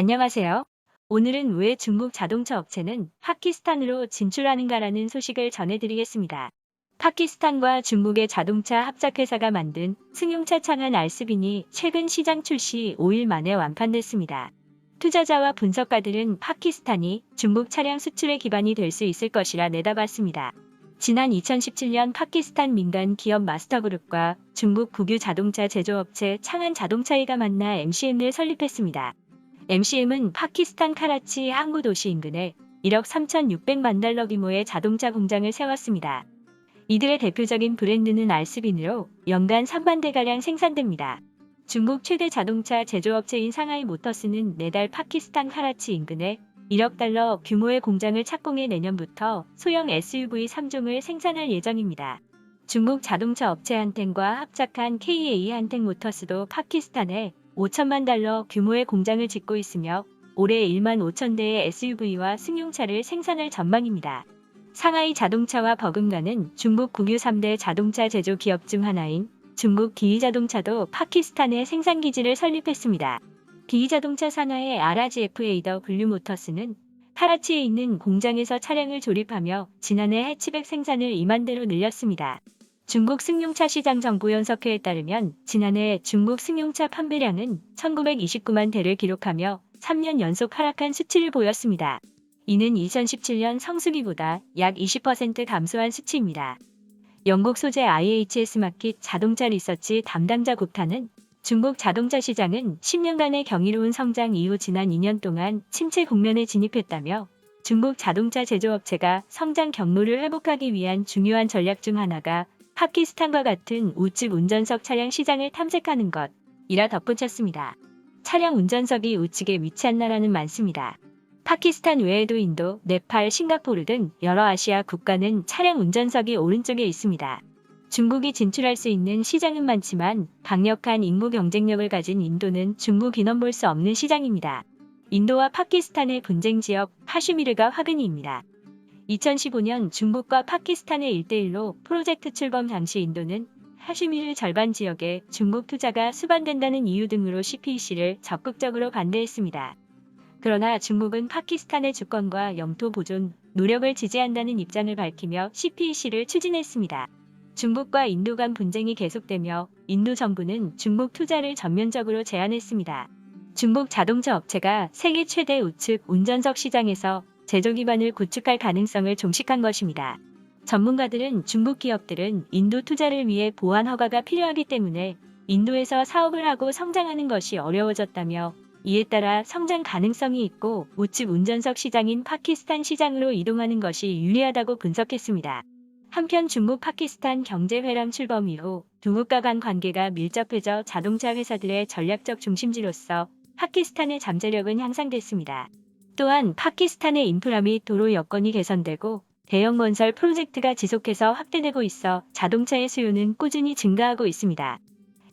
안녕하세요. 오늘은 왜 중국 자동차 업체는 파키스탄으로 진출하는가라는 소식을 전해드리겠습니다. 파키스탄과 중국의 자동차 합작회사가 만든 승용차 창안 알스빈이 최근 시장 출시 5일 만에 완판됐습니다. 투자자와 분석가들은 파키스탄이 중국 차량 수출의 기반이 될 수 있을 것이라 내다봤습니다. 지난 2017년 파키스탄 민간 기업 마스터그룹과 중국 국유 자동차 제조업체 창안 자동차이가 만나 MCM을 설립했습니다. MCM은 파키스탄 카라치 항구 도시 인근에 1억 3,600만 달러 규모의 자동차 공장을 세웠습니다. 이들의 대표적인 브랜드는 알스빈으로 연간 3만 대가량 생산됩니다. 중국 최대 자동차 제조업체인 상하이 모터스는 내달 파키스탄 카라치 인근에 1억 달러 규모의 공장을 착공해 내년부터 소형 SUV 3종을 생산할 예정입니다. 중국 자동차 업체 한텐과 합작한 KA 한텐 모터스도 파키스탄에 5천만 달러 규모의 공장을 짓고 있으며 올해 1만 5천 대의 SUV와 승용차를 생산할 전망입니다. 상하이 자동차와 버금가는 중국 국유 3대 자동차 제조 기업 중 하나인 중국 기이자동차도 파키스탄에 생산 기지를 설립했습니다. 기이자동차 산하의 RGFAW 모터스는 카라치에 있는 공장에서 차량을 조립하며 지난해 해치백 생산을 2만 대로 늘렸습니다. 중국 승용차 시장 정보연석회에 따르면 지난해 중국 승용차 판매량은 1929만 대를 기록하며 3년 연속 하락한 수치를 보였습니다. 이는 2017년 성수기보다 약 20% 감소한 수치입니다. 영국 소재 IHS 마킷 자동차 리서치 담당자 굽타는 중국 자동차 시장은 10년간의 경이로운 성장 이후 지난 2년 동안 침체 국면에 진입했다며 중국 자동차 제조업체가 성장 경로를 회복하기 위한 중요한 전략 중 하나가 파키스탄과 같은 우측 운전석 차량 시장을 탐색하는 것이라 덧붙였습니다. 차량 운전석이 우측에 위치한 나라는 많습니다. 파키스탄 외에도 인도, 네팔, 싱가포르 등 여러 아시아 국가는 차량 운전석이 오른쪽에 있습니다. 중국이 진출할 수 있는 시장은 많지만 강력한 인구 경쟁력을 가진 인도는 중국 인원 볼 수 없는 시장입니다. 인도와 파키스탄의 분쟁 지역 카슈미르가 화근이입니다. 2015년 중국과 파키스탄의 1대1로 프로젝트 출범 당시 인도는 카슈미르 절반 지역에 중국 투자가 수반된다는 이유 등으로 CPEC를 적극적으로 반대했습니다. 그러나 중국은 파키스탄의 주권과 영토 보존 노력을 지지한다는 입장을 밝히며 CPEC를 추진했습니다. 중국과 인도 간 분쟁이 계속되며 인도 정부는 중국 투자를 전면적으로 제한했습니다. 중국 자동차 업체가 세계 최대 우측 운전석 시장에서 제조 기반을 구축할 가능성을 종식한 것입니다. 전문가들은 중국 기업들은 인도 투자를 위해 보안 허가가 필요하기 때문에 인도에서 사업을 하고 성장하는 것이 어려워졌다며 이에 따라 성장 가능성이 있고 우측 운전석 시장인 파키스탄 시장으로 이동하는 것이 유리하다고 분석했습니다. 한편 중국 파키스탄 경제회담 출범 이후 두 국가 간 관계가 밀접해져 자동차 회사들의 전략적 중심지로서 파키스탄의 잠재력은 향상됐습니다. 또한 파키스탄의 인프라 및 도로 여건이 개선되고 대형 건설 프로젝트가 지속해서 확대되고 있어 자동차의 수요는 꾸준히 증가하고 있습니다.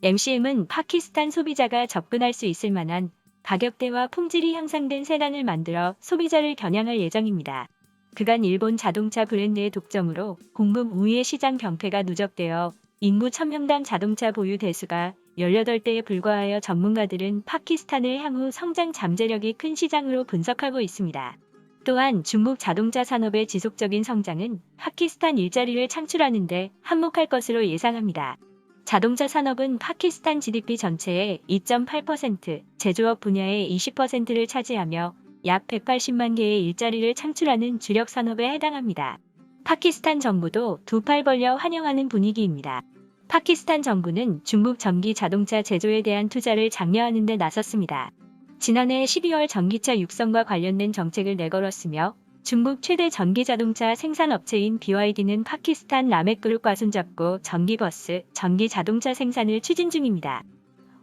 MCM은 파키스탄 소비자가 접근할 수 있을 만한 가격대와 품질이 향상된 세단을 만들어 소비자를 겨냥할 예정입니다. 그간 일본 자동차 브랜드의 독점으로 공급 우위의 시장 병폐가 누적되어 인구 1000명당 자동차 보유 대수가 18대에 불과하여 전문가들은 파키스탄을 향후 성장 잠재력이 큰 시장으로 분석하고 있습니다. 또한 중국 자동차 산업의 지속적인 성장은 파키스탄 일자리를 창출하는 데 한몫할 것으로 예상합니다. 자동차 산업은 파키스탄 GDP 전체의 2.8%, 제조업 분야의 20%를 차지하며 약 180만 개의 일자리를 창출하는 주력 산업에 해당합니다. 파키스탄 정부도 두 팔 벌려 환영하는 분위기입니다. 파키스탄 정부는 중국 전기 자동차 제조에 대한 투자를 장려하는 데 나섰습니다. 지난해 12월 전기차 육성과 관련된 정책을 내걸었으며 중국 최대 전기 자동차 생산업체인 BYD는 파키스탄 라멕그룹과 손잡고 전기버스, 전기 자동차 생산을 추진 중입니다.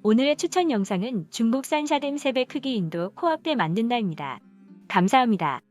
오늘의 추천 영상은 중국산 샤뎀 3배 크기 인도 코앞에 만든다입니다. 감사합니다.